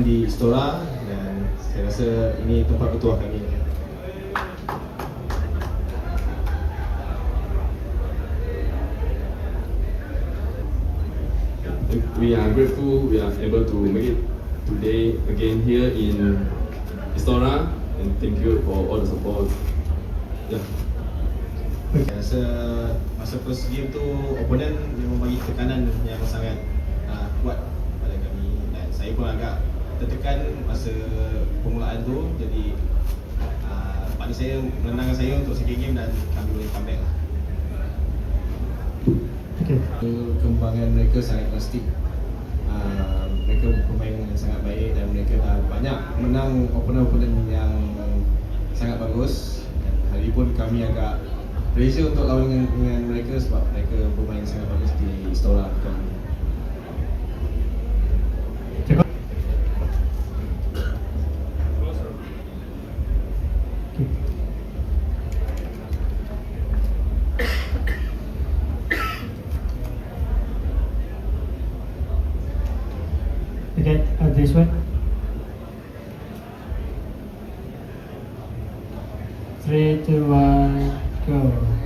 di Istora dan saya rasa ini tempat bertuah kami. We are grateful we are able to make it today again here in Istora, and thank you for all the support. Yeah. Saya rasa masa first game tu opponent memang bagi tekanan yang sangat kuat pada kami dan saya pun agak tertekan masa permulaan tu, jadi partner saya menenangkan saya untuk second game dan kami boleh comeback lah. Kembangan mereka sangat drastik. Mereka pemain yang sangat baik dan mereka dah banyak menang opponent-opponent yang sangat bagus, dan hari pun kami agak pressure untuk lawan dengan mereka sebab mereka bermain sangat bagus di Istora kami. Okay, this one. 3, 2, 1, go.